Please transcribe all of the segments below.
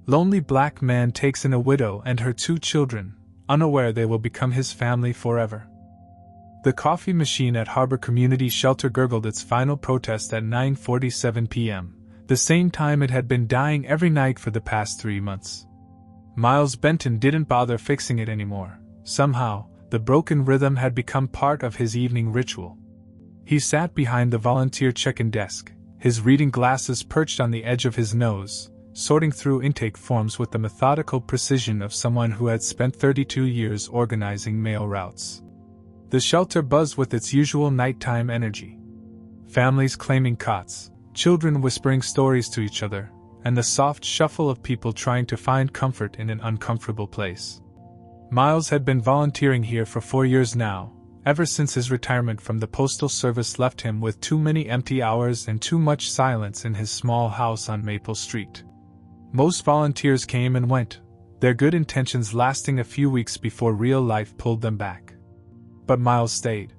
Lonely black man takes in a widow and her 2 children, unaware they will become his family forever. The coffee machine at Harbor Community Shelter gurgled its final protest at 9:47 p.m., the same time it had been dying every night for the past 3 months. Miles Benton didn't bother fixing it anymore. Somehow, the broken rhythm had become part of his evening ritual. He sat behind the volunteer check-in desk, his reading glasses perched on the edge of his nose, sorting through intake forms with the methodical precision of someone who had spent 32 years organizing mail routes. The shelter buzzed with its usual nighttime energy. Families claiming cots, children whispering stories to each other, and the soft shuffle of people trying to find comfort in an uncomfortable place. Miles had been volunteering here for 4 years now, ever since his retirement from the Postal Service left him with too many empty hours and too much silence in his small house on Maple Street. Most volunteers came and went, their good intentions lasting a few weeks before real life pulled them back. But Miles stayed.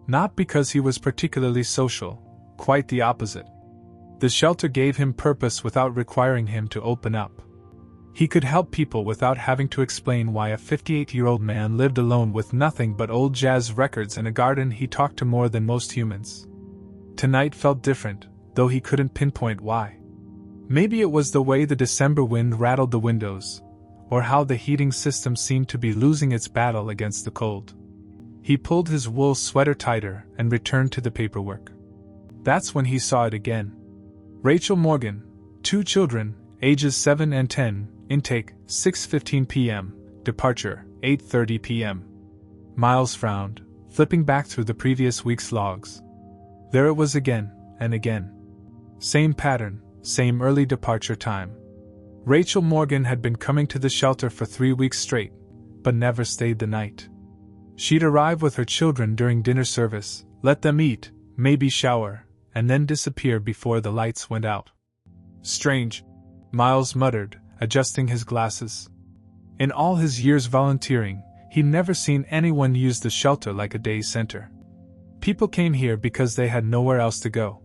Not because he was particularly social, quite the opposite. The shelter gave him purpose without requiring him to open up. He could help people without having to explain why a 58-year-old man lived alone with nothing but old jazz records and a garden. He talked to more than most humans. Tonight felt different, though he couldn't pinpoint why. Maybe it was the way the December wind rattled the windows, or how the heating system seemed to be losing its battle against the cold. He pulled his wool sweater tighter and returned to the paperwork. That's when he saw it again. Rachel Morgan, 2 children, ages 7 and 10, intake, 6:15 p.m., departure, 8:30 p.m. Miles frowned, flipping back through the previous week's logs. There it was again, and again. Same pattern, same early departure time. Rachel Morgan had been coming to the shelter for 3 weeks straight, but never stayed the night. She'd arrive with her children during dinner service, let them eat, maybe shower, and then disappear before the lights went out. Strange, Miles muttered, adjusting his glasses. In all his years volunteering, he'd never seen anyone use the shelter like a day center. People came here because they had nowhere else to go.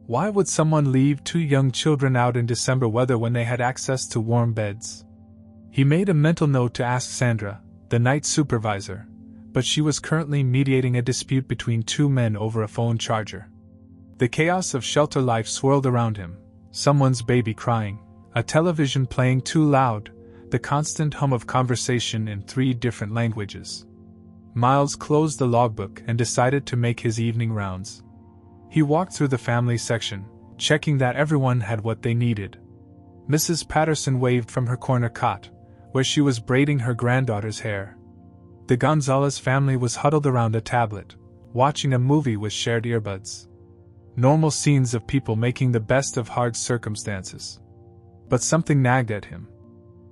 Why would someone leave 2 young children out in December weather when they had access to warm beds? He made a mental note to ask Sandra, the night supervisor, but she was currently mediating a dispute between 2 men over a phone charger. The chaos of shelter life swirled around him, someone's baby crying, a television playing too loud, the constant hum of conversation in 3 different languages. Miles closed the logbook and decided to make his evening rounds. He walked through the family section, checking that everyone had what they needed. Mrs. Patterson waved from her corner cot, where she was braiding her granddaughter's hair. The Gonzalez family was huddled around a tablet, watching a movie with shared earbuds. Normal scenes of people making the best of hard circumstances. But something nagged at him.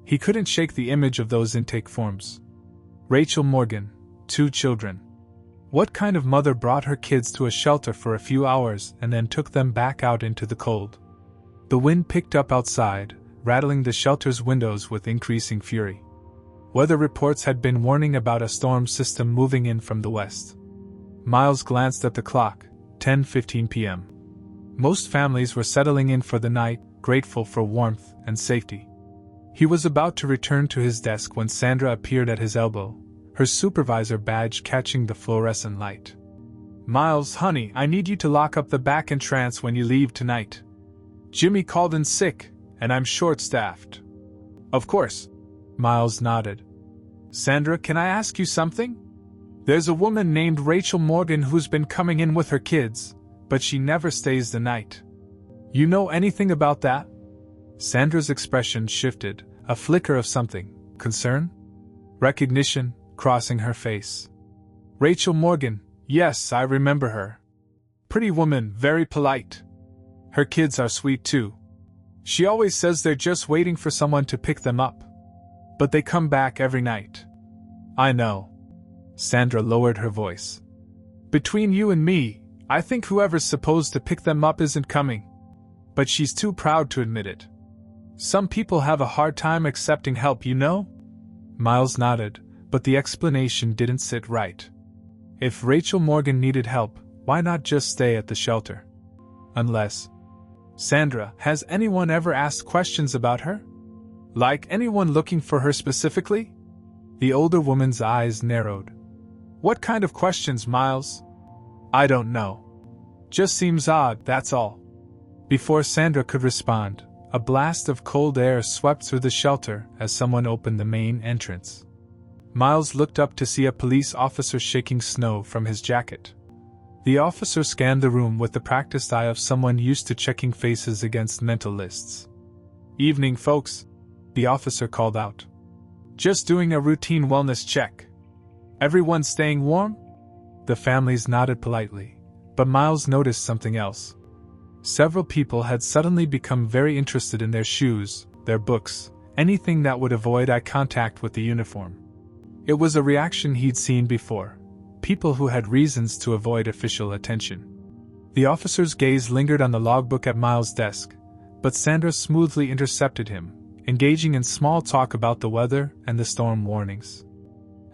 He couldn't shake the image of those intake forms. Rachel Morgan, 2 children. What kind of mother brought her kids to a shelter for a few hours and then took them back out into the cold? The wind picked up outside, rattling the shelter's windows with increasing fury. Weather reports had been warning about a storm system moving in from the west. Miles glanced at the clock, 10:15 p.m. Most families were settling in for the night, grateful for warmth and safety. He was about to return to his desk when Sandra appeared at his elbow, her supervisor badge catching the fluorescent light. "Miles, honey, I need you to lock up the back entrance when you leave tonight. Jimmy called in sick, and I'm short-staffed." "Of course." Miles nodded. "Sandra, can I ask you something? There's a woman named Rachel Morgan who's been coming in with her kids, but she never stays the night. You know anything about that?" Sandra's expression shifted, a flicker of something, concern? Recognition, crossing her face. "Rachel Morgan, yes, I remember her. Pretty woman, very polite. Her kids are sweet too. She always says they're just waiting for someone to pick them up. But they come back every night." "I know." Sandra lowered her voice. "Between you and me, I think whoever's supposed to pick them up isn't coming. But she's too proud to admit it. Some people have a hard time accepting help, you know?" Miles nodded, but the explanation didn't sit right. If Rachel Morgan needed help, why not just stay at the shelter? Unless... "Sandra, has anyone ever asked questions about her?" Like anyone looking for her specifically? The older woman's eyes narrowed. What kind of questions, Miles? I don't know. Just seems odd, that's all. Before Sandra could respond, a blast of cold air swept through the shelter as someone opened the main entrance. Miles looked up to see a police officer shaking snow from his jacket. The officer scanned the room with the practiced eye of someone used to checking faces against mental lists. Evening, folks, the officer called out. Just doing a routine wellness check. Everyone staying warm? The families nodded politely, but Miles noticed something else. Several people had suddenly become very interested in their shoes, their books, anything that would avoid eye contact with the uniform. It was a reaction he'd seen before. People who had reasons to avoid official attention. The officer's gaze lingered on the logbook at Miles' desk, but Sandra smoothly intercepted him, engaging in small talk about the weather and the storm warnings.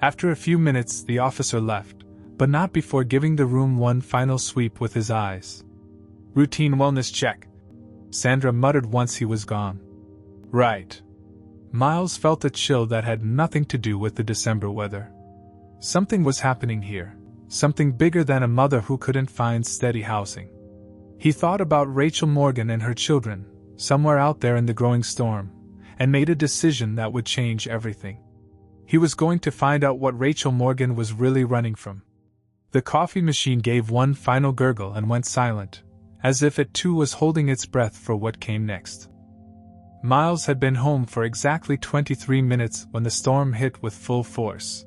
After a few minutes, the officer left, but not before giving the room one final sweep with his eyes. Routine wellness check, Sandra muttered once he was gone. Right. Miles felt a chill that had nothing to do with the December weather. Something was happening here, something bigger than a mother who couldn't find steady housing. He thought about Rachel Morgan and her children, somewhere out there in the growing storm, and made a decision that would change everything. He was going to find out what Rachel Morgan was really running from. The coffee machine gave one final gurgle and went silent, as if it too was holding its breath for what came next. Miles had been home for exactly 23 minutes when the storm hit with full force.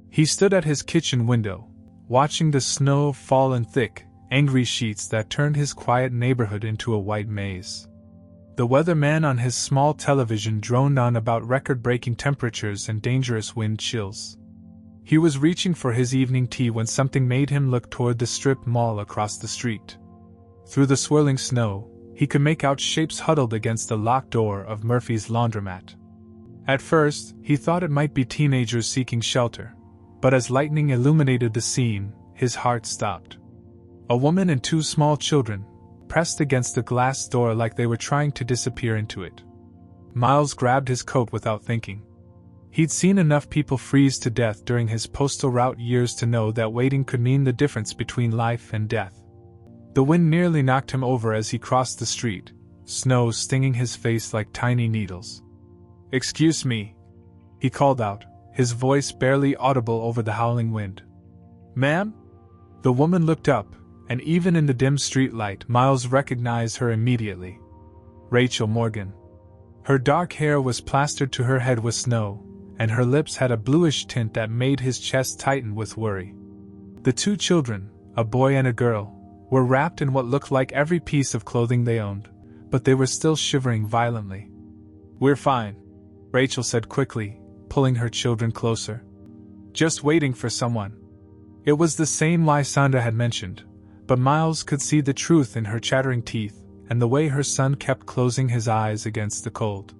He stood at his kitchen window, watching the snow fall in thick, angry sheets that turned his quiet neighborhood into a white maze. The weatherman on his small television droned on about record-breaking temperatures and dangerous wind chills. He was reaching for his evening tea when something made him look toward the strip mall across the street. Through the swirling snow, he could make out shapes huddled against the locked door of Murphy's laundromat. At first, he thought it might be teenagers seeking shelter, but as lightning illuminated the scene, his heart stopped. A woman and two small children, pressed against the glass door like they were trying to disappear into it. Miles grabbed his coat without thinking. He'd seen enough people freeze to death during his postal route years to know that waiting could mean the difference between life and death. The wind nearly knocked him over as he crossed the street, snow stinging his face like tiny needles. "Excuse me," he called out, his voice barely audible over the howling wind. "Ma'am?" The woman looked up, and even in the dim streetlight, Miles recognized her immediately. Rachel Morgan. Her dark hair was plastered to her head with snow, and her lips had a bluish tint that made his chest tighten with worry. The two children, a boy and a girl, were wrapped in what looked like every piece of clothing they owned, but they were still shivering violently. "We're fine," Rachel said quickly, pulling her children closer. "Just waiting for someone." It was the same lie Sandra had mentioned, but Miles could see the truth in her chattering teeth and the way her son kept closing his eyes against the cold.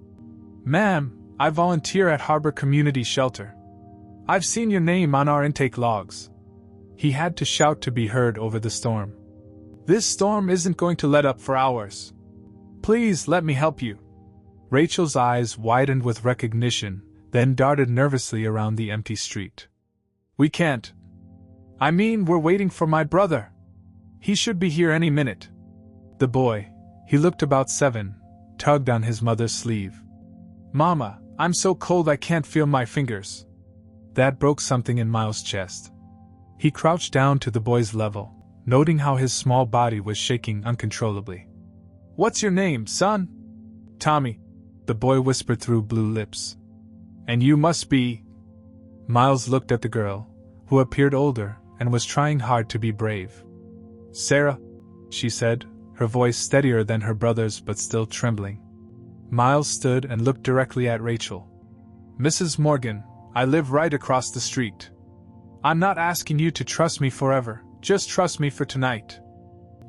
"Ma'am, I volunteer at Harbor Community Shelter. I've seen your name on our intake logs." He had to shout to be heard over the storm. "This storm isn't going to let up for hours. Please let me help you." Rachel's eyes widened with recognition, then darted nervously around the empty street. "We can't. I mean, we're waiting for my brother. He should be here any minute." The boy, he looked about 7, tugged on his mother's sleeve. "Mama, I'm so cold I can't feel my fingers." That broke something in Miles' chest. He crouched down to the boy's level, noting how his small body was shaking uncontrollably. "What's your name, son?" "Tommy," the boy whispered through blue lips. "And you must be—" Miles looked at the girl, who appeared older and was trying hard to be brave. "Sarah," she said, her voice steadier than her brother's but still trembling. Miles stood and looked directly at Rachel. "Mrs. Morgan, I live right across the street. I'm not asking you to trust me forever, just trust me for tonight.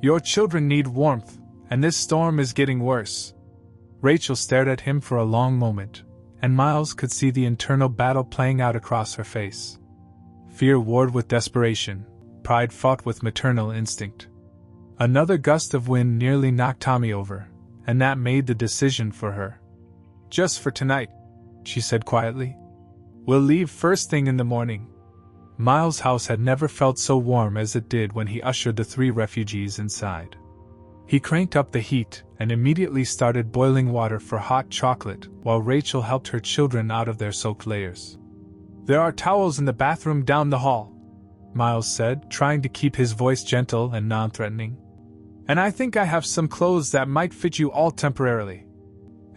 Your children need warmth, and this storm is getting worse." Rachel stared at him for a long moment, and Miles could see the internal battle playing out across her face. Fear warred with desperation, pride fought with maternal instinct. Another gust of wind nearly knocked Tommy over, and that made the decision for her. Just for tonight, she said quietly. We'll leave first thing in the morning. Miles' house had never felt so warm as it did when he ushered the 3 refugees inside. He cranked up the heat and immediately started boiling water for hot chocolate while Rachel helped her children out of their soaked layers. There are towels in the bathroom down the hall, Miles said, trying to keep his voice gentle and non-threatening. And I think I have some clothes that might fit you all temporarily.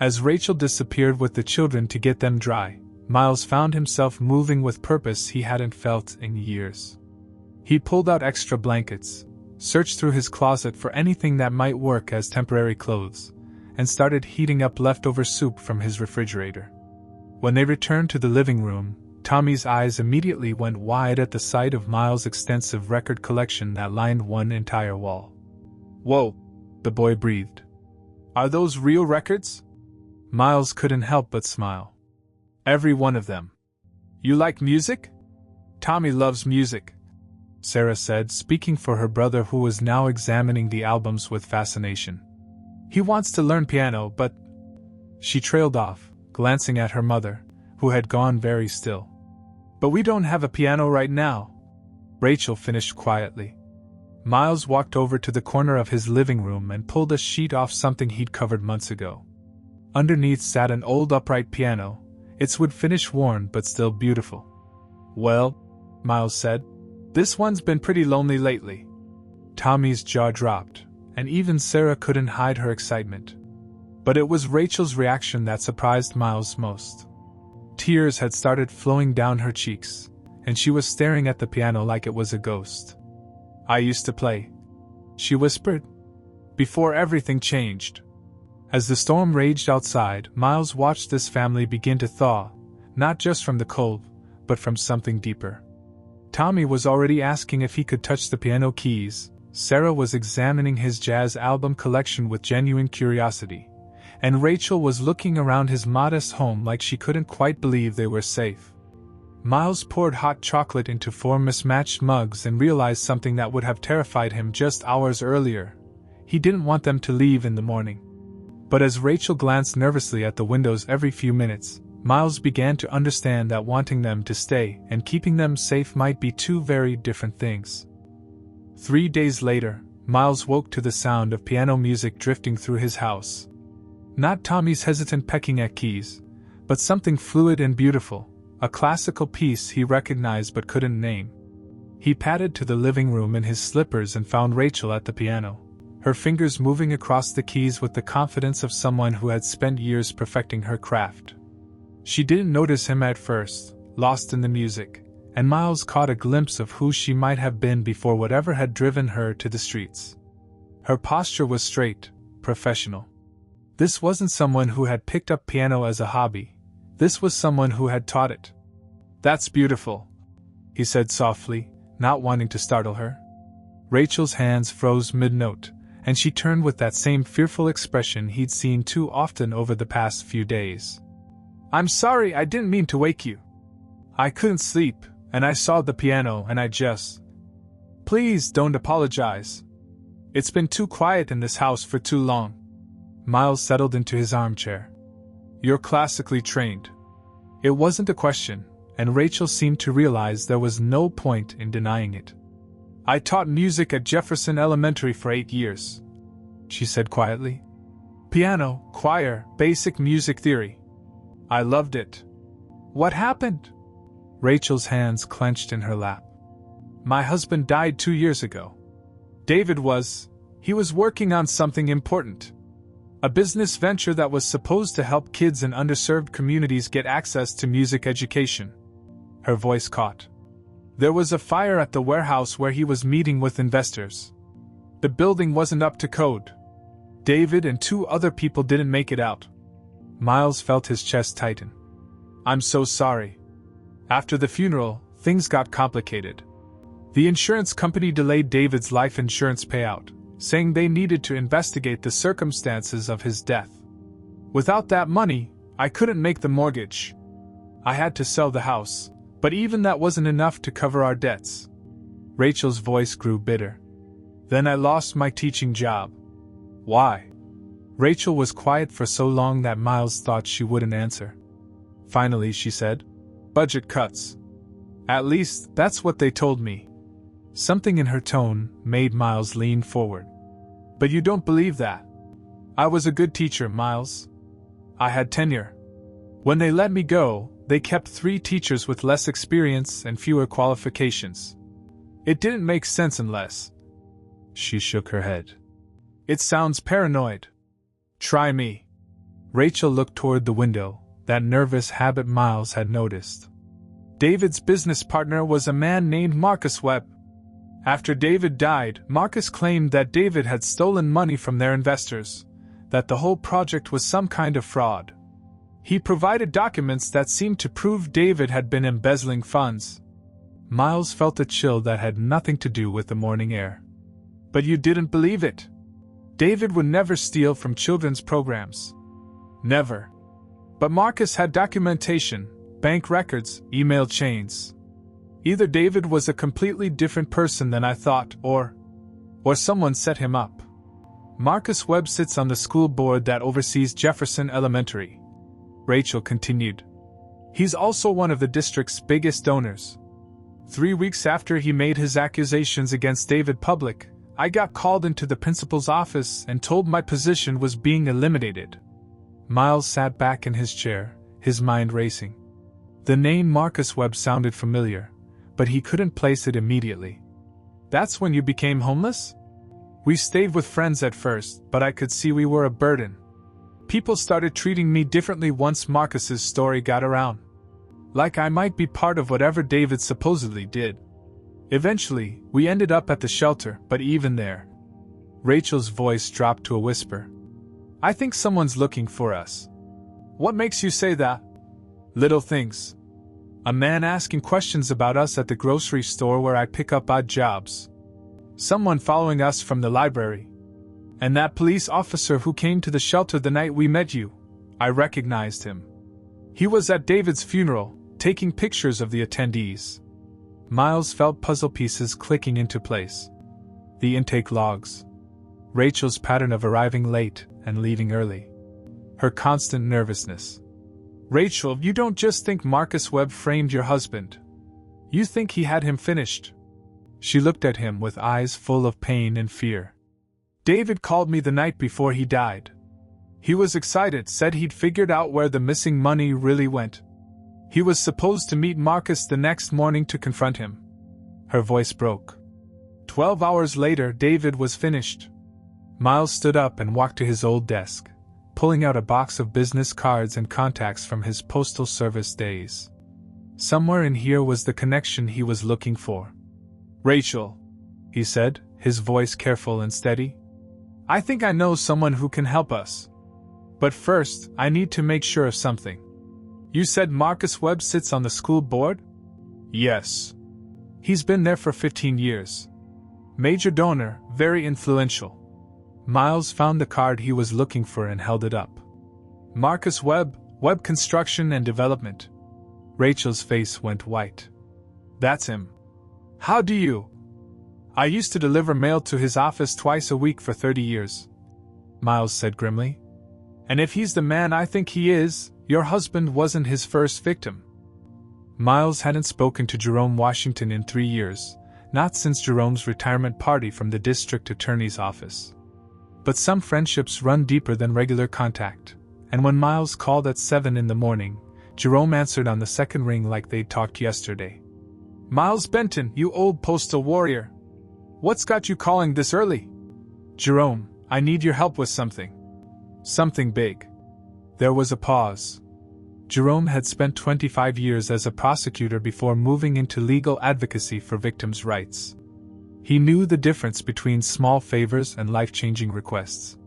As Rachel disappeared with the children to get them dry, Miles found himself moving with purpose he hadn't felt in years. He pulled out extra blankets, searched through his closet for anything that might work as temporary clothes, and started heating up leftover soup from his refrigerator. When they returned to the living room, Tommy's eyes immediately went wide at the sight of Miles' extensive record collection that lined one entire wall. Whoa, the boy breathed. Are those real records? Miles couldn't help but smile. Every one of them. You like music? Tommy loves music, Sarah said, speaking for her brother who was now examining the albums with fascination. He wants to learn piano, but... She trailed off, glancing at her mother, who had gone very still. But we don't have a piano right now, Rachel finished quietly. Miles walked over to the corner of his living room and pulled a sheet off something he'd covered months ago. Underneath sat an old upright piano, its wood finish worn but still beautiful. Well, Miles said, this one's been pretty lonely lately. Tommy's jaw dropped, and even Sarah couldn't hide her excitement. But it was Rachel's reaction that surprised Miles most. Tears had started flowing down her cheeks, and she was staring at the piano like it was a ghost. I used to play, she whispered, before everything changed. As the storm raged outside, Miles watched this family begin to thaw, not just from the cold, but from something deeper. Tommy was already asking if he could touch the piano keys, Sarah was examining his jazz album collection with genuine curiosity, and Rachel was looking around his modest home like she couldn't quite believe they were safe. Miles poured hot chocolate into 4 mismatched mugs and realized something that would have terrified him just hours earlier. He didn't want them to leave in the morning. But as Rachel glanced nervously at the windows every few minutes, Miles began to understand that wanting them to stay and keeping them safe might be 2 very different things. 3 days later, Miles woke to the sound of piano music drifting through his house. Not Tommy's hesitant pecking at keys, but something fluid and beautiful, a classical piece he recognized but couldn't name. He padded to the living room in his slippers and found Rachel at the piano, her fingers moving across the keys with the confidence of someone who had spent years perfecting her craft. She didn't notice him at first, lost in the music, and Miles caught a glimpse of who she might have been before whatever had driven her to the streets. Her posture was straight, professional. This wasn't someone who had picked up piano as a hobby. This was someone who had taught it. That's beautiful, he said softly, not wanting to startle her. Rachel's hands froze mid-note, and she turned with that same fearful expression he'd seen too often over the past few days. I'm sorry, I didn't mean to wake you. I couldn't sleep, and I saw the piano and I just... Please don't apologize. It's been too quiet in this house for too long. Miles settled into his armchair. You're classically trained. It wasn't a question, and Rachel seemed to realize there was no point in denying it. I taught music at Jefferson Elementary for 8 years, she said quietly. Piano, choir, basic music theory. I loved it. What happened? Rachel's hands clenched in her lap. My husband died 2 years ago. David he was working on something important. A business venture that was supposed to help kids in underserved communities get access to music education. Her voice caught. There was a fire at the warehouse where he was meeting with investors. The building wasn't up to code. David and 2 other people didn't make it out. Miles felt his chest tighten. I'm so sorry. After the funeral, things got complicated. The insurance company delayed David's life insurance payout, saying they needed to investigate the circumstances of his death. Without that money, I couldn't make the mortgage. I had to sell the house, but even that wasn't enough to cover our debts. Rachel's voice grew bitter. Then I lost my teaching job. Why? Rachel was quiet for so long that Miles thought she wouldn't answer. Finally, she said, "Budget cuts. At least, that's what they told me." Something in her tone made Miles lean forward. "But you don't believe that?" "I was a good teacher, Miles. I had tenure. When they let me go, they kept 3 teachers with less experience and fewer qualifications. It didn't make sense unless..." She shook her head. "It sounds paranoid. Try me." Rachel looked toward the window, that nervous habit Miles had noticed. David's business partner was a man named Marcus Webb. After David died, Marcus claimed that David had stolen money from their investors, that the whole project was some kind of fraud. He provided documents that seemed to prove David had been embezzling funds. Miles felt a chill that had nothing to do with the morning air. "But you didn't believe it? David would never steal from children's programs. Never. But Marcus had documentation, bank records, email chains. Either David was a completely different person than I thought, or someone set him up." "Marcus Webb sits on the school board that oversees Jefferson Elementary," Rachel continued. "He's also one of the district's biggest donors. 3 weeks after he made his accusations against David public, I got called into the principal's office and told my position was being eliminated." Miles sat back in his chair, his mind racing. The name Marcus Webb sounded familiar, but he couldn't place it immediately. "That's when you became homeless?" "We stayed with friends at first, but I could see we were a burden. People started treating me differently once Marcus's story got around. Like I might be part of whatever David supposedly did. Eventually, we ended up at the shelter, but even there..." Rachel's voice dropped to a whisper. "I think someone's looking for us." "What makes you say that?" "Little things. A man asking questions about us at the grocery store where I pick up odd jobs. Someone following us from the library. And that police officer who came to the shelter the night we met you. I recognized him. He was at David's funeral, taking pictures of the attendees." Miles felt puzzle pieces clicking into place. The intake logs. Rachel's pattern of arriving late and leaving early. Her constant nervousness. "Rachel, you don't just think Marcus Webb framed your husband. You think he had him finished." She looked at him with eyes full of pain and fear. "David called me the night before he died. He was excited, said he'd figured out where the missing money really went. He was supposed to meet Marcus the next morning to confront him." Her voice broke. 12 hours later, David was finished. Miles stood up and walked to his old desk, pulling out a box of business cards and contacts from his postal service days. Somewhere in here was the connection he was looking for. "Rachel," he said, his voice careful and steady. "I think I know someone who can help us. But first, I need to make sure of something. You said Marcus Webb sits on the school board?" "Yes. He's been there for 15 years. Major donor, very influential." Miles found the card he was looking for and held it up. "Marcus Webb, Webb Construction and Development." Rachel's face went white. "That's him. How do you?" "I used to deliver mail to his office twice a week for 30 years, Miles said grimly. "And if he's the man I think he is, your husband wasn't his first victim." Miles hadn't spoken to Jerome Washington in 3 years, not since Jerome's retirement party from the district attorney's office. But some friendships run deeper than regular contact, and when Miles called at 7 in the morning, Jerome answered on the second ring like they'd talked yesterday. "Miles Benton, you old postal warrior. What's got you calling this early?" "Jerome, I need your help with something. Something big." There was a pause. Jerome had spent 25 years as a prosecutor before moving into legal advocacy for victims' rights. He knew the difference between small favors and life-changing requests.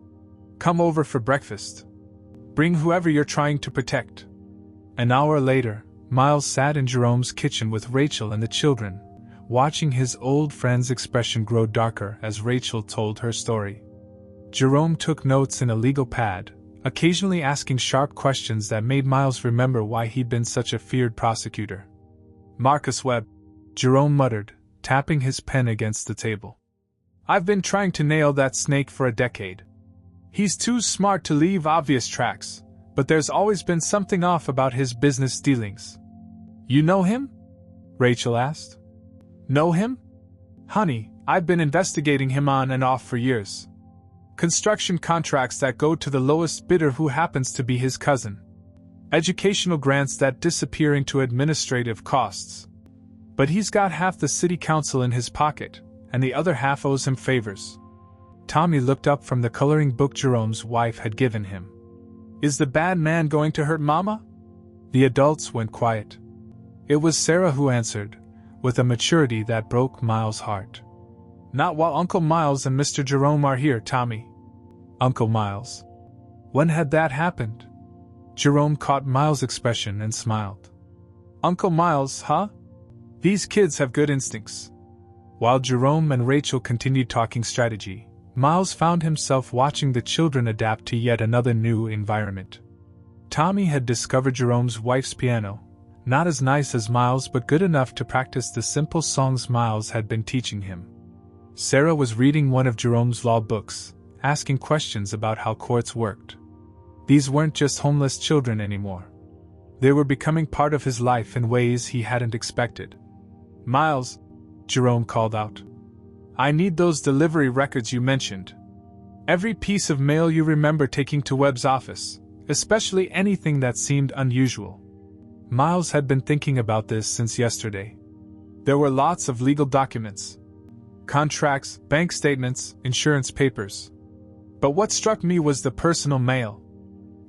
"Come over for breakfast. Bring whoever you're trying to protect." An hour later, Miles sat in Jerome's kitchen with Rachel and the children, watching his old friend's expression grow darker as Rachel told her story. Jerome took notes in a legal pad, occasionally asking sharp questions that made Miles remember why he'd been such a feared prosecutor. "Marcus Webb," Jerome muttered, tapping his pen against the table. "I've been trying to nail that snake for a decade. He's too smart to leave obvious tracks, but there's always been something off about his business dealings. You know him? Rachel asked. Know him? Honey, I've been investigating him on and off for years. Construction contracts that go to the lowest bidder who happens to be his cousin. Educational grants that disappear into administrative costs. But he's got half the city council in his pocket, and the other half owes him favors. Tommy looked up from the coloring book Jerome's wife had given him. Is the bad man going to hurt Mama? The adults went quiet. It was Sarah who answered, with a maturity that broke Miles' heart. Not while Uncle Miles and Mr. Jerome are here, Tommy. Uncle Miles. When had that happened? Jerome caught Miles' expression and smiled. Uncle Miles, huh? These kids have good instincts. While Jerome and Rachel continued talking strategy, Miles found himself watching the children adapt to yet another new environment. Tommy had discovered Jerome's wife's piano, not as nice as Miles but good enough to practice the simple songs Miles had been teaching him. Sarah was reading one of Jerome's law books, asking questions about how courts worked. These weren't just homeless children anymore. They were becoming part of his life in ways he hadn't expected. Miles, Jerome called out. I need those delivery records you mentioned. Every piece of mail you remember taking to Webb's office, especially anything that seemed unusual. Miles had been thinking about this since yesterday. There were lots of legal documents. Contracts, bank statements, insurance papers. But what struck me was the personal mail.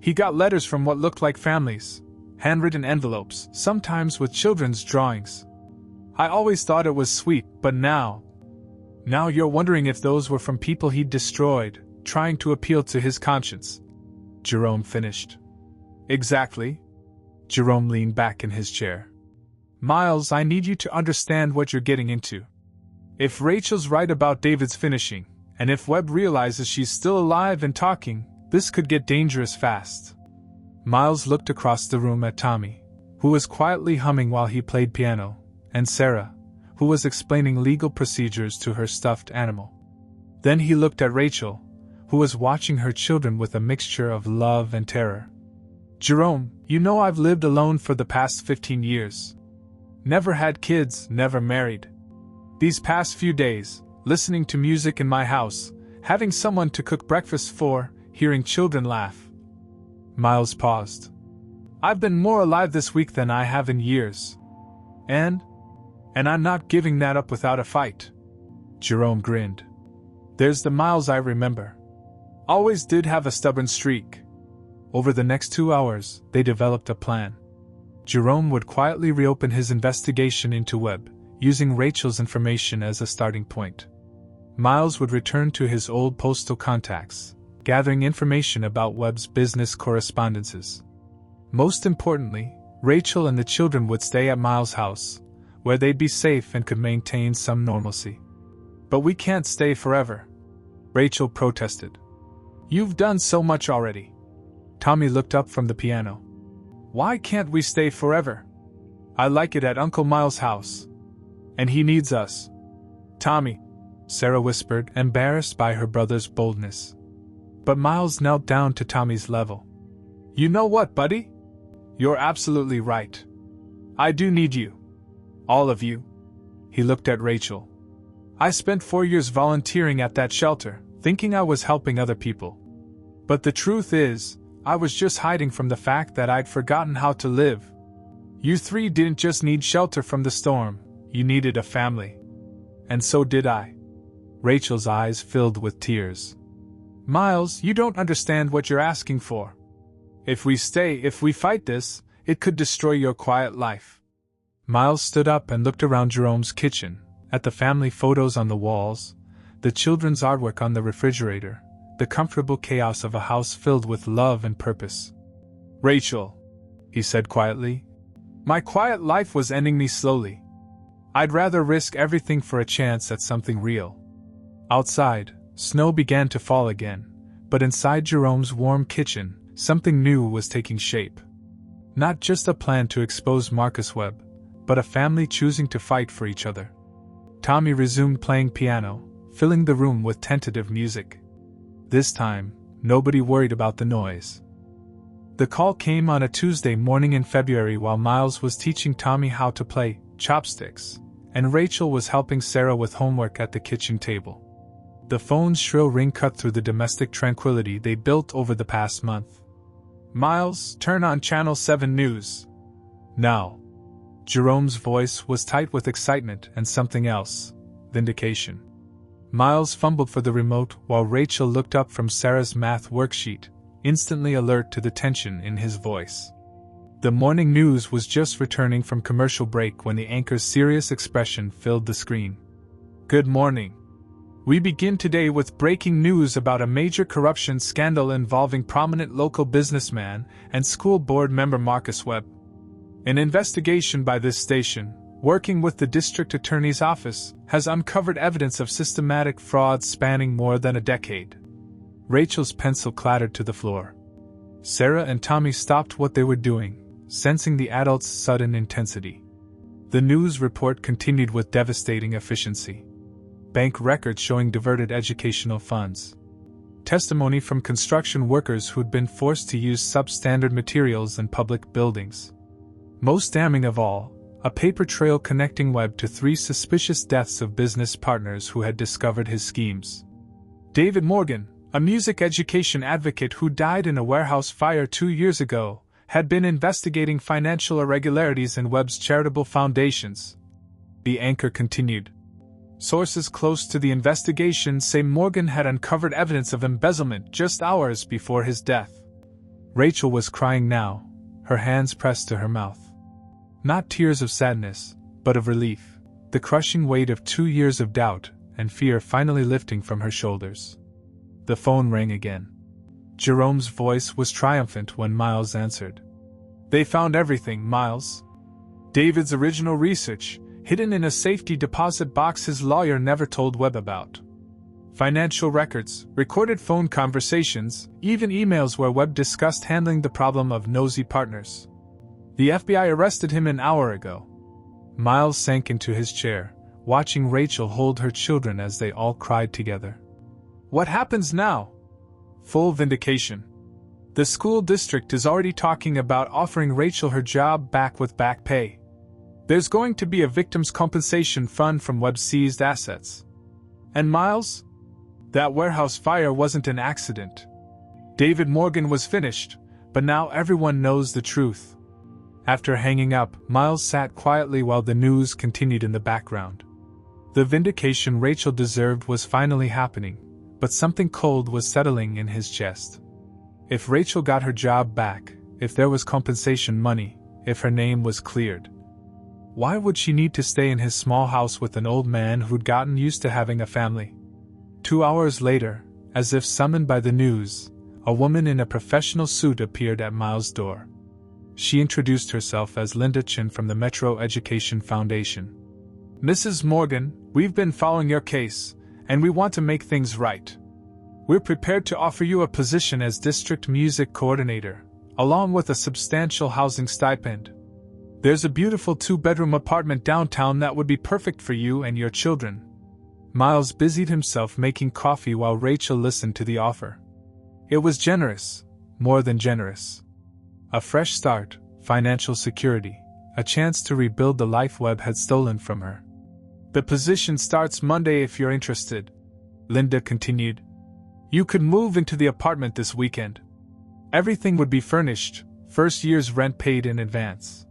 He got letters from what looked like families, handwritten envelopes, sometimes with children's drawings. I always thought it was sweet, but now you're wondering if those were from people he'd destroyed, trying to appeal to his conscience. Jerome finished. Exactly. Jerome leaned back in his chair. Miles, I need you to understand what you're getting into. If Rachel's right about David's finishing, and if Webb realizes she's still alive and talking, this could get dangerous fast. Miles looked across the room at Tommy, who was quietly humming while he played piano, and Sarah, who was explaining legal procedures to her stuffed animal. Then he looked at Rachel, who was watching her children with a mixture of love and terror. Jerome, you know I've lived alone for the past 15 years. Never had kids, never married. These past few days, listening to music in my house, having someone to cook breakfast for, hearing children laugh. Miles paused. I've been more alive this week than I have in years. And I'm not giving that up without a fight. Jerome grinned. There's the Miles I remember. Always did have a stubborn streak. Over the next 2 hours, they developed a plan. Jerome would quietly reopen his investigation into Webb, using Rachel's information as a starting point. Miles would return to his old postal contacts, gathering information about Webb's business correspondences. Most importantly, Rachel and the children would stay at Miles' house, where they'd be safe and could maintain some normalcy. But we can't stay forever, Rachel protested. You've done so much already. Tommy looked up from the piano. Why can't we stay forever? I like it at Uncle Miles' house. And he needs us. Tommy, Sarah whispered, embarrassed by her brother's boldness. But Miles knelt down to Tommy's level. You know what, buddy? You're absolutely right. I do need you. All of you. He looked at Rachel. I spent 4 years volunteering at that shelter, thinking I was helping other people. But the truth is, I was just hiding from the fact that I'd forgotten how to live. You three didn't just need shelter from the storm, you needed a family. And so did I. Rachel's eyes filled with tears. Miles, you don't understand what you're asking for. If we fight this, it could destroy your quiet life. Miles stood up and looked around Jerome's kitchen, at the family photos on the walls, the children's artwork on the refrigerator, the comfortable chaos of a house filled with love and purpose. Rachel, he said quietly, my quiet life was ending me slowly. I'd rather risk everything for a chance at something real. Outside, snow began to fall again, but inside Jerome's warm kitchen, something new was taking shape. Not just a plan to expose Marcus Webb, but a family choosing to fight for each other. Tommy resumed playing piano, filling the room with tentative music. This time, Nobody worried about the noise. The call came on a Tuesday morning in February while Miles was teaching Tommy how to play chopsticks, and Rachel was helping Sarah with homework at the kitchen table. The phone's shrill ring cut through the domestic tranquility they built over the past month. "Miles, turn on Channel 7 News. Now." Jerome's voice was tight with excitement and something else, vindication. Miles fumbled for the remote while Rachel looked up from Sarah's math worksheet, instantly alert to the tension in his voice. The morning news was just returning from commercial break when the anchor's serious expression filled the screen. "Good morning. We begin today with breaking news about a major corruption scandal involving prominent local businessman and school board member Marcus Webb. An investigation by this station, working with the district attorney's office, has uncovered evidence of systematic fraud spanning more than a decade." Rachel's pencil clattered to the floor. Sarah and Tommy stopped what they were doing, sensing the adult's sudden intensity. The news report continued with devastating efficiency. Bank records showing diverted educational funds. Testimony from construction workers who'd been forced to use substandard materials in public buildings. Most damning of all, a paper trail connecting Webb to 3 suspicious deaths of business partners who had discovered his schemes. David Morgan, a music education advocate who died in a warehouse fire 2 years ago, had been investigating financial irregularities in Webb's charitable foundations. The anchor continued. Sources close to the investigation say Morgan had uncovered evidence of embezzlement just hours before his death. Rachel was crying now, her hands pressed to her mouth. Not tears of sadness, but of relief, the crushing weight of 2 years of doubt and fear finally lifting from her shoulders. The phone rang again. Jerome's voice was triumphant when Miles answered. "They found everything, Miles. David's original research, hidden in a safety deposit box his lawyer never told Webb about. Financial records, recorded phone conversations, even emails where Webb discussed handling the problem of nosy partners. The FBI arrested him an hour ago." Miles sank into his chair, watching Rachel hold her children as they all cried together. "What happens now?" "Full vindication. The school district is already talking about offering Rachel her job back with back pay. There's going to be a victims' compensation fund from Webb's seized assets. And Miles? That warehouse fire wasn't an accident. David Morgan was finished, but now everyone knows the truth." After hanging up, Miles sat quietly while the news continued in the background. The vindication Rachel deserved was finally happening, but something cold was settling in his chest. If Rachel got her job back, if there was compensation money, if her name was cleared, why would she need to stay in his small house with an old man who'd gotten used to having a family? 2 hours later, as if summoned by the news, a woman in a professional suit appeared at Miles' door. She introduced herself as Linda Chin from the Metro Education Foundation. "Mrs. Morgan, we've been following your case, and we want to make things right. We're prepared to offer you a position as district music coordinator, along with a substantial housing stipend. There's a beautiful 2-bedroom apartment downtown that would be perfect for you and your children." Miles busied himself making coffee while Rachel listened to the offer. It was generous, more than generous. A fresh start, financial security, a chance to rebuild the life Webb had stolen from her. "The position starts Monday if you're interested," Linda continued. "You could move into the apartment this weekend. Everything would be furnished, first year's rent paid in advance."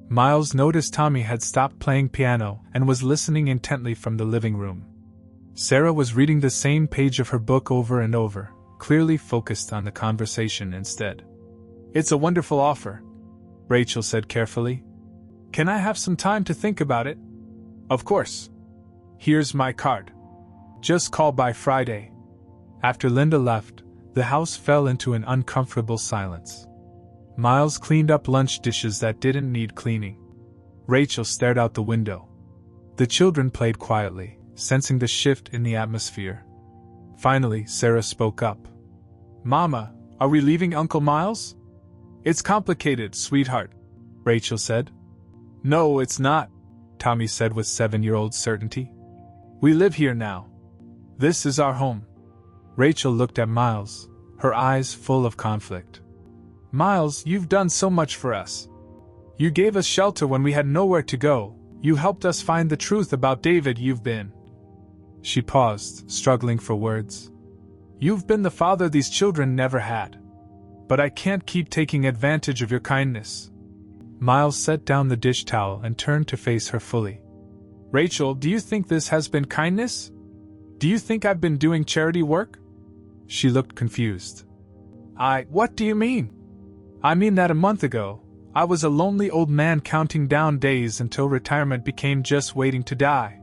Miles noticed Tommy had stopped playing piano and was listening intently from the living room. Sarah was reading the same page of her book over and over, clearly focused on the conversation instead. "It's a wonderful offer," Rachel said carefully. "Can I have some time to think about it?" "Of course. Here's my card. Just call by Friday." After Linda left, the house fell into an uncomfortable silence. Miles cleaned up lunch dishes that didn't need cleaning. Rachel stared out the window. The children played quietly, sensing the shift in the atmosphere. Finally, Sarah spoke up. "Mama, are we leaving Uncle Miles?" "It's complicated, sweetheart," Rachel said. "No, it's not," Tommy said with 7-year-old certainty. "We live here now. This is our home." Rachel looked at Miles, her eyes full of conflict. "Miles, you've done so much for us. You gave us shelter when we had nowhere to go. You helped us find the truth about David. You've been..." She paused, struggling for words. "You've been the father these children never had. But I can't keep taking advantage of your kindness." Miles set down the dish towel and turned to face her fully. "Rachel, do you think this has been kindness? Do you think I've been doing charity work?" She looked confused. What do you mean?" "I mean that a month ago, I was a lonely old man counting down days until retirement became just waiting to die.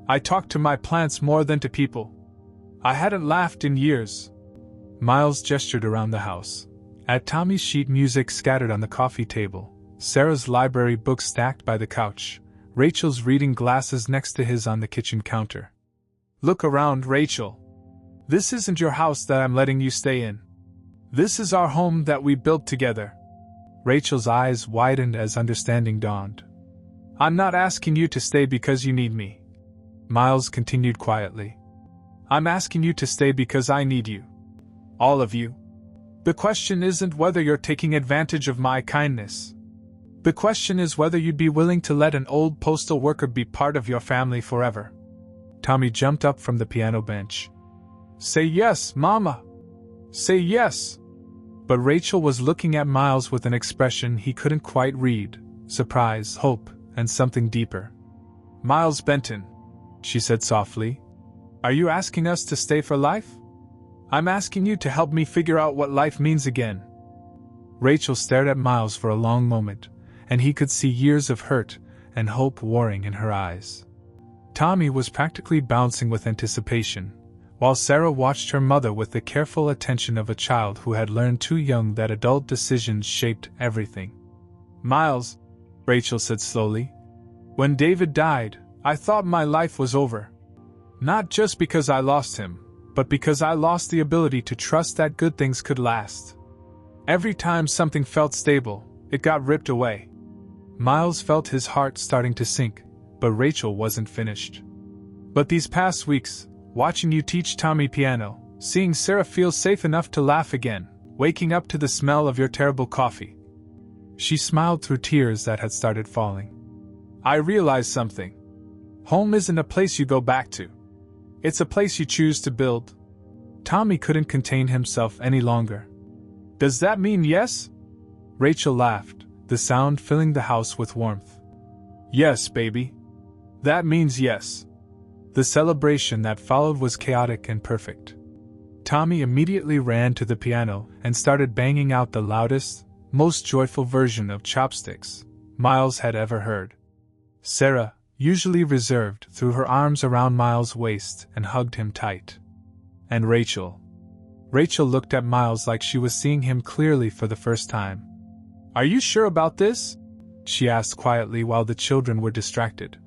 I talked to my plants more than to people. I hadn't laughed in years." Miles gestured around the house. At Tommy's sheet music scattered on the coffee table, Sarah's library books stacked by the couch, Rachel's reading glasses next to his on the kitchen counter. "Look around, Rachel. This isn't your house that I'm letting you stay in. This is our home that we built together." Rachel's eyes widened as understanding dawned. "I'm not asking you to stay because you need me," Miles continued quietly. "I'm asking you to stay because I need you. All of you. The question isn't whether you're taking advantage of my kindness. The question is whether you'd be willing to let an old postal worker be part of your family forever." Tommy jumped up from the piano bench. "Say yes, Mama! Say yes!" But Rachel was looking at Miles with an expression he couldn't quite read: surprise, hope, and something deeper. "Miles Benton," she said softly, "are you asking us to stay for life? I'm asking you to help me figure out what life means again." Rachel stared at Miles for a long moment, and he could see years of hurt and hope warring in her eyes. Tommy was practically bouncing with anticipation, while Sarah watched her mother with the careful attention of a child who had learned too young that adult decisions shaped everything. "Miles," Rachel said slowly, "when David died, I thought my life was over. Not just because I lost him, but because I lost the ability to trust that good things could last. Every time something felt stable, it got ripped away." Miles felt his heart starting to sink, but Rachel wasn't finished. "But these past weeks, watching you teach Tommy piano, seeing Sarah feel safe enough to laugh again, waking up to the smell of your terrible coffee." She smiled through tears that had started falling. "I realized something. Home isn't a place you go back to. It's a place you choose to build." Tommy couldn't contain himself any longer. "Does that mean yes?" Rachel laughed, the sound filling the house with warmth. "Yes, baby. That means yes." The celebration that followed was chaotic and perfect. Tommy immediately ran to the piano and started banging out the loudest, most joyful version of Chopsticks Miles had ever heard. Sarah, usually reserved, threw her arms around Miles' waist and hugged him tight. And Rachel looked at Miles like she was seeing him clearly for the first time. "Are you sure about this?" she asked quietly while the children were distracted.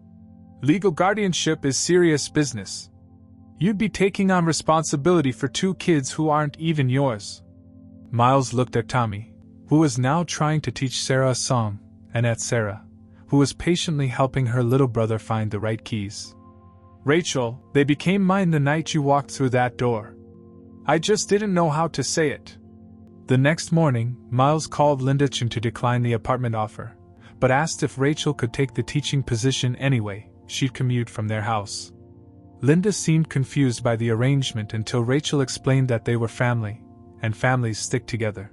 "Legal guardianship is serious business. You'd be taking on responsibility for 2 kids who aren't even yours." Miles looked at Tommy, who was now trying to teach Sarah a song, and at Sarah, who was patiently helping her little brother find the right keys. "Rachel, they became mine the night you walked through that door. I just didn't know how to say it." The next morning, Miles called Linda Chen to decline the apartment offer, but asked if Rachel could take the teaching position anyway. She'd commute from their house. Linda seemed confused by the arrangement until Rachel explained that they were family, and families stick together.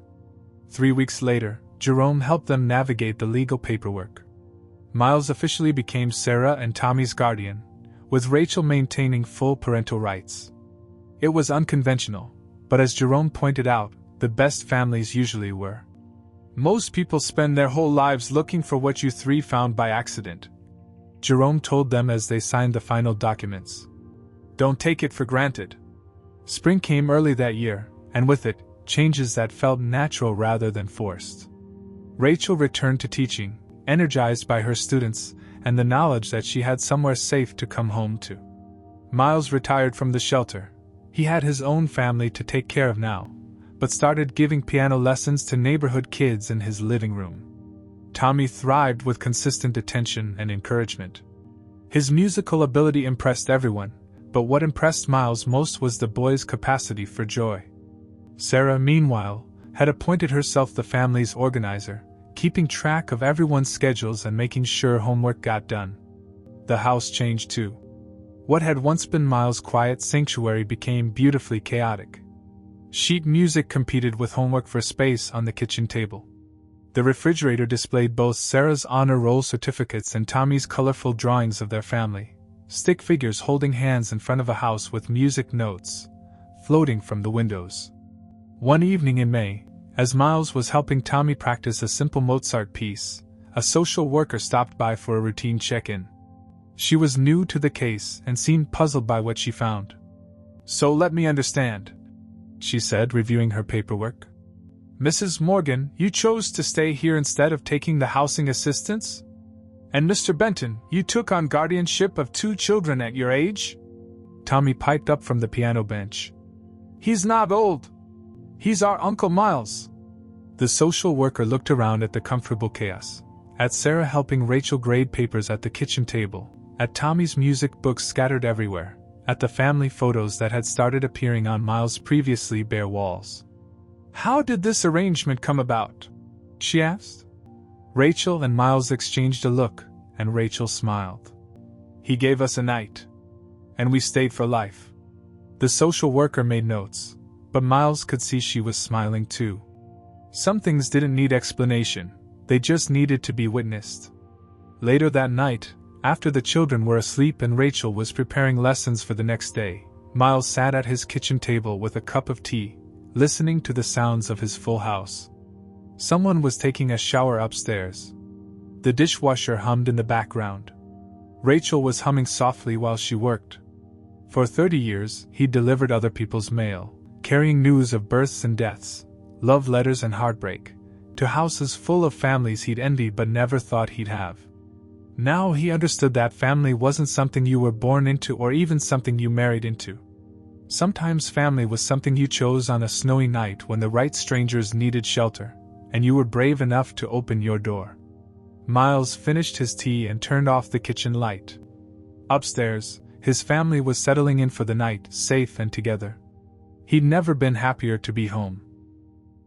3 weeks later, Jerome helped them navigate the legal paperwork. Miles officially became Sarah and Tommy's guardian, with Rachel maintaining full parental rights. It was unconventional, but as Jerome pointed out, the best families usually were. "Most people spend their whole lives looking for what you 3 found by accident," Jerome told them as they signed the final documents. "Don't take it for granted." Spring came early that year, and with it, changes that felt natural rather than forced. Rachel returned to teaching, energized by her students and the knowledge that she had somewhere safe to come home to. Miles retired from the shelter. He had his own family to take care of now, but started giving piano lessons to neighborhood kids in his living room. Tommy thrived with consistent attention and encouragement. His musical ability impressed everyone, but what impressed Miles most was the boy's capacity for joy. Sarah, meanwhile, had appointed herself the family's organizer, keeping track of everyone's schedules and making sure homework got done. The house changed too. What had once been Miles' quiet sanctuary became beautifully chaotic. Sheet music competed with homework for space on the kitchen table. The refrigerator displayed both Sarah's honor roll certificates and Tommy's colorful drawings of their family, stick figures holding hands in front of a house with music notes floating from the windows. One evening in May, as Miles was helping Tommy practice a simple Mozart piece, a social worker stopped by for a routine check-in. She was new to the case and seemed puzzled by what she found. "So let me understand," she said, reviewing her paperwork. "Mrs. Morgan, you chose to stay here instead of taking the housing assistance? And Mr. Benton, you took on guardianship of 2 children at your age?" Tommy piped up from the piano bench. "He's not old. He's our Uncle Miles." The social worker looked around at the comfortable chaos, at Sarah helping Rachel grade papers at the kitchen table, at Tommy's music books scattered everywhere, at the family photos that had started appearing on Miles' previously bare walls. "How did this arrangement come about?" she asked. Rachel and Miles exchanged a look, and Rachel smiled. "He gave us a night. And we stayed for life." The social worker made notes, but Miles could see she was smiling too. Some things didn't need explanation, they just needed to be witnessed. Later that night, after the children were asleep and Rachel was preparing lessons for the next day, Miles sat at his kitchen table with a cup of tea, listening to the sounds of his full house. Someone was taking a shower upstairs. The dishwasher hummed in the background. Rachel was humming softly while she worked. For 30 years, he'd delivered other people's mail, carrying news of births and deaths, love letters and heartbreak, to houses full of families he'd envied but never thought he'd have. Now he understood that family wasn't something you were born into or even something you married into. Sometimes family was something you chose on a snowy night when the right strangers needed shelter, and you were brave enough to open your door. Miles finished his tea and turned off the kitchen light. Upstairs, his family was settling in for the night, safe and together. He'd never been happier to be home.